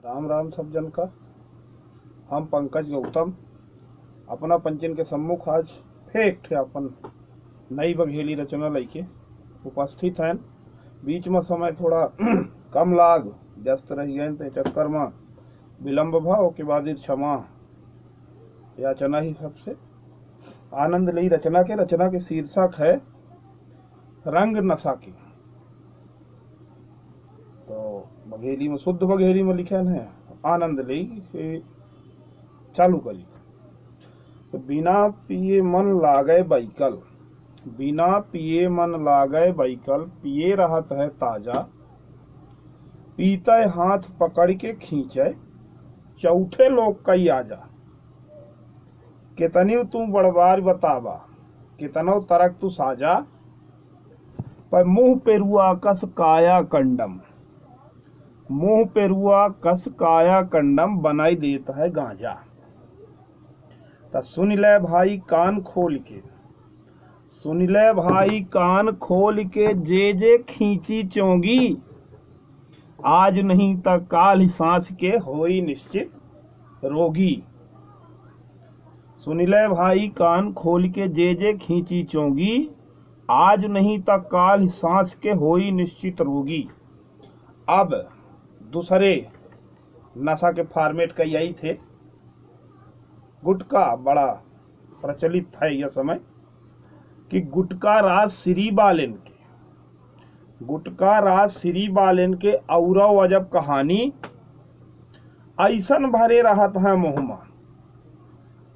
राम राम सब जन का। हम पंकज गौतम अपना पंचन के सम्मुख आज फिर अपन नई बघेली रचना लेके उपस्थित हैं। बीच में समय थोड़ा कम लाग व्यस्त रही गए तो चक्कर में विलम्ब भाव के बाद क्षमा याचना ही सबसे आनंद ली। रचना के शीर्षक है रंग नशा की। तो बघेली में शुद्ध बघेली में लिखल है आनंद ली से चालू करी। तो बिना पिए मन लागे बैकल, बिना पिए मन लागे बैकल, पिए रहत है ताजा, पीते हाथ पकड़ के खींचे, चौथे लोग कई आजा। कितनी तू बड़बार बतावा, कितनो तरक तू साजा, पर मुंह पेरुआ कस काया कंडम, मुंह पेरुआ कस काया कंडम बनाई देता है गांजा। तो सुन ले भाई कान खोल के, सुन ले भाई कान खोल के, जे जे खींची चोंगी, आज नहीं तो काल सांस के होई निश्चित रोगी। सुन ले भाई कान खोल के, जे जे खींची चोंगी, आज नहीं तो काल सांस के होई निश्चित रोगी। अब दूसरे नशा के फॉर्मेट का यही थे। गुटका बड़ा प्रचलित है यह समय कि गुटका राज श्री बालेन के, गुटका राज श्री बालेन के औरव अजब कहानी। ऐसन भरे रहत है मुहमा,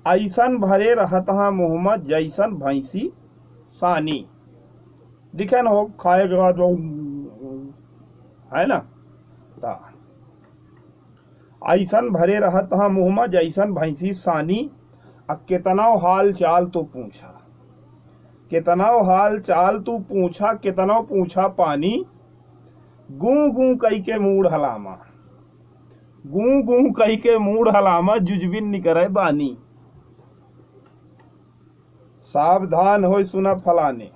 ऐसन भरे रहत है मुहमा, जैसन भैंसी सानी। दिखे न हो खाए के बाद है ना। ऐसन भरे रहत है मुहमा, जैसन भैंसी सानी। कितनाओ हाल चाल तो पूछा, कितनाओ हाल चाल तू पूछा, कितनाओ पूछा पानी। गूं गूं कई के मूड हलामा, गूं गूं कई के मूड हलामा, जुजबिन निकरे बानी। सावधान होय सुना फलाने,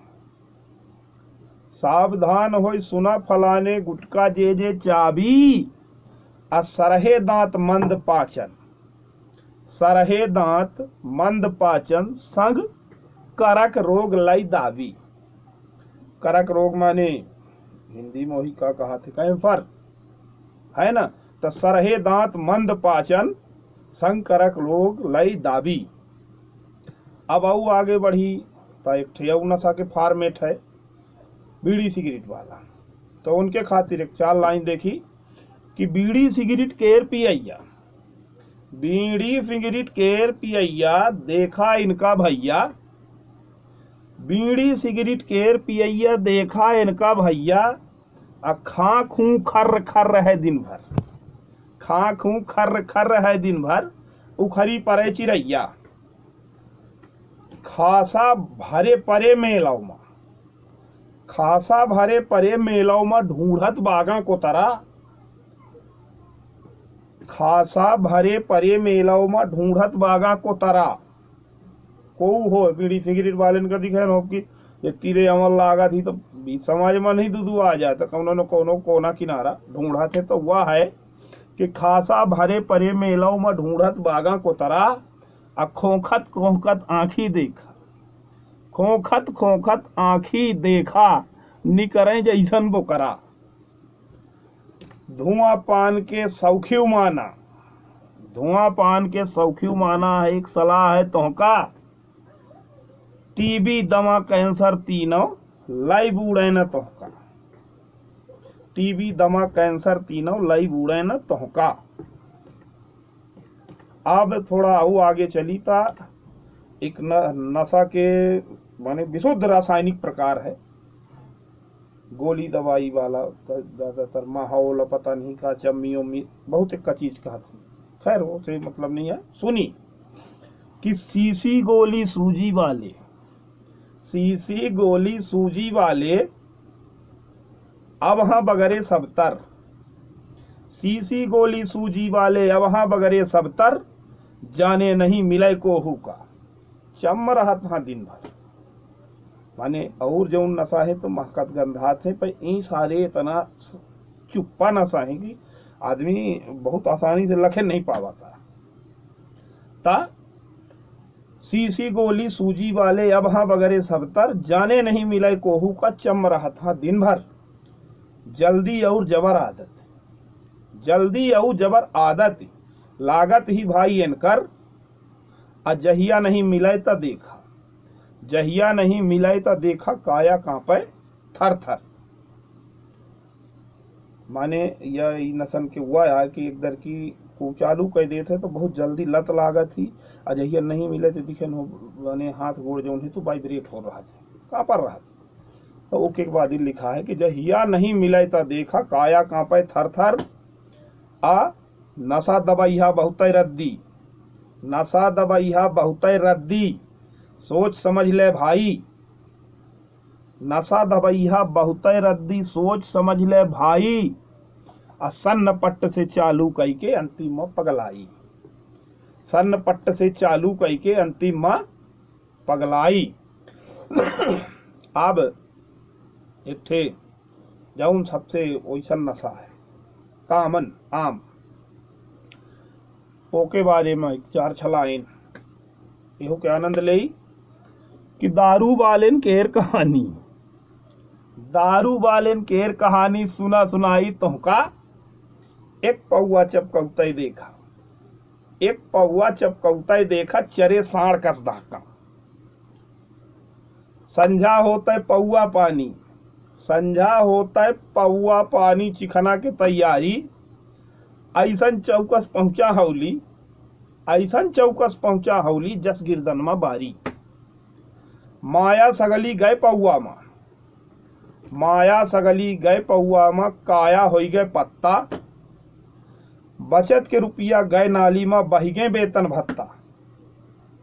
सावधान होय सुना फलाने, गुटका जे जे चाबी, सरहे दांत मंद पाचन, सरहे दांत मंद पाचन, संग करक रोग लाई दावी। करक रोग माने हिंदी में वही का कहा थे कहीं फर्क है ना। तो सरहे दांत मंद पाचन, संग करक रोग लाई दावी। अब आऊ आगे बढ़ी तो एक ठेऊ नशा के फॉर्मेट है बीड़ी सिगरेट वाला। तो उनके खातिर एक 4 लाइन देखी कि बीड़ी सिगरेट केर पियैया, बीड़ी सिगरेट केर पियैया, देखा इनका भैया, बीड़ी सिगरेट केर पियैया, देखा इनका भैया। खा खूं खर्र खर्र है दिन भर, खा खूं खर्र खर्र है दिन भर, उखरी परे चिरैया। खासा भरे परे मेलाव में, खासा भरे परे मेलाव में, ढूंढत बागा को तरा। खासा भरे परे मेलाव में, ढूंढत बागा को तरा। को हो बीड़ी सिगरेट वाले का दिखे हो कि ये तीरे अमल लागा थी तो समाज में नहीं दूधू आ जाए तो कौनो न कौनो कोना किनारा ढूंढा थे। तो वह है कि खासा भरे परे मेलाव में, ढूंढत बागा को तरा। खोखत खोखत आंखी देखा, खोखत खोखत आंखी देखा, निकरे जैसन बोकरा। धुआं पान के सौखियू माना, धुआं पान के सौखियू माना है एक सलाह है तोहका। टीबी दमा कैंसर तीनों लाई बूढ़े न तोहका, टीबी दमा कैंसर तीनों लाई बूढ़े न तोहका। अब थोड़ा आगे चली था एक नशा के माने विशुद्ध रासायनिक प्रकार है गोली दवाई वाला। ज्यादातर माहौल पता नहीं का चम्मी उम्मी बहुत एक चीज का थी, खैर वो से मतलब नहीं है। सुनी कि सीसी गोली सूजी वाले, सीसी गोली सूजी वाले, अब हाँ बगरे सबतर, सीसी गोली सूजी वाले, अब हाँ बगरे सबतर, जाने नहीं मिले कोहू का। चम रहा था दिन भर माने और जो नशा है तो महकत गंधा थे पर ई सारे इतना चुप्पा नशा है कि आदमी बहुत आसानी से लखे नहीं पावाता। ता सीसी गोली सूजी वाले अब हाँ बगरे सबतर, जाने नहीं मिले कोहू का चम रहा था दिन भर। जल्दी और जबर आदत, जल्दी और जबर आदत लागत ही भाई इनकर। अजहिया नहीं मिले तो देखा, जहिया नहीं मिले तो देखा, काया कांपे थर थर। माने यह नसन के हुआ है कि एक दर की को चालू कर देते तो बहुत जल्दी लत लागत थी। अजहिया नहीं मिले तो दिखे माने हाथ गोड़ जो तो वाइब्रेट हो रहा था, कहाँ पर रहा था। तो ओके के बाद लिखा है कि जहिया नहीं मिले तो देखा, काया कांपे थर थर। आ नशा दबैया बहुत रद्दी, नशा दबैया बहुत रद्दी, सोच समझ ले भाई। नशा दबैया बहुत रद्दी, सोच समझ ले भाई। सन्न पट्ट से चालू कई के अंतिम में पगलाई, सन्न पट्ट से चालू कई के अंतिम में पगलाई। अब एक ठे जौन सबसे वैसन नशा है कामन आम, ओके बारे में चार छलाइन एहो के आनंद ले कि दारू बालेन केर कहानी, दारू बालेन केर कहानी सुना सुनाई तुमका। एक पौआ चपकौतई देखा, एक पौआ चपकौतई देखा, चरे साढ़ कस दाका। संझा होता है पौआ पानी, संझा होता है पौआ पानी चिखना के तैयारी। ऐसन चौकस पहुंचा हौली, ऐसन चौकस पहुंचा हौली, जस गिरदन में बारी। माया सगली गए पौआ में, माया सगली गए पौआ में, काया हो गए पत्ता। बचत के रुपया गए नाली में, बही गए वेतन भत्ता।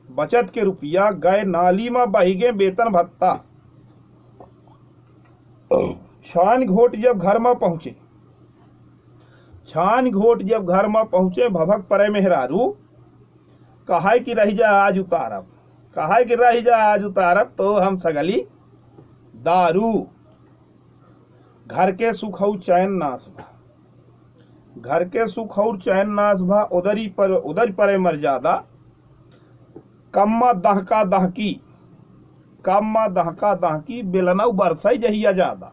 बचत के रुपया गए नाली में, बही गए वेतन भत्ता। छान घोट जब घर में पहुंचे, छान घोट जब घर में पहुंचे, भभक परे मेहरारू। कहा कि रह जा आज उतारब, कहा कि रह जा आज उतारब, तो हम सगली दारू। घर के सुख और चैन नाश भा, घर के सुख और चैन नाश भा, उधर परे मर्यादा। कम्मा दहका दहकी, कम्मा दहका दहकी, बेलनऊ बरसई जहिया ज्यादा।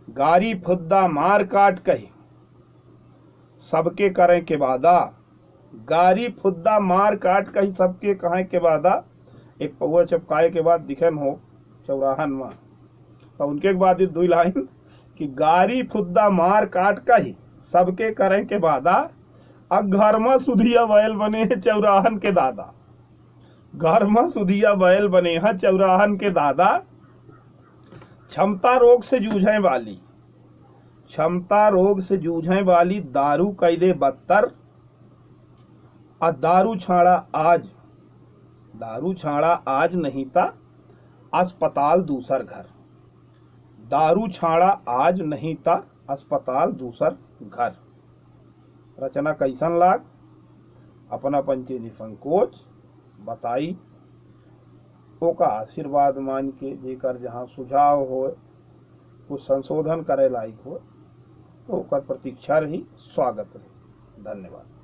गारी फुद्दा मार काट कही, सबके करें के वादा। गारी फुद्दा मार काट कही, सबके कहें के वादा। एक पौआ चपकाए के बाद दिखन हो चौराहन में, तो उनके बाद दुई लाइन कि गारी फुद्दा मार काट कही, सबके करें के वादा। अब घर में सुधिया बैल बने हैं चौराहन के दादा, घर में सुधिया बैल बने हैं चौराहन के दादा। क्षमता रोग से जूझे वाली, क्षमता रोग से जूझे वाली, दारू कैदे बदतर। और दारू छाड़ा आज, दारू छाड़ा आज नहीं था अस्पताल दूसर घर। दारू छाड़ा आज नहीं था अस्पताल दूसर घर। रचना कैसन लाग, अपना पंचे निसंकोच बताई। ओका आशीर्वाद मान के जेकर जहाँ सुझाव हो, कुछ संशोधन करे लायक हो, तो ओकर प्रतीक्षा रही, स्वागत रही। धन्यवाद।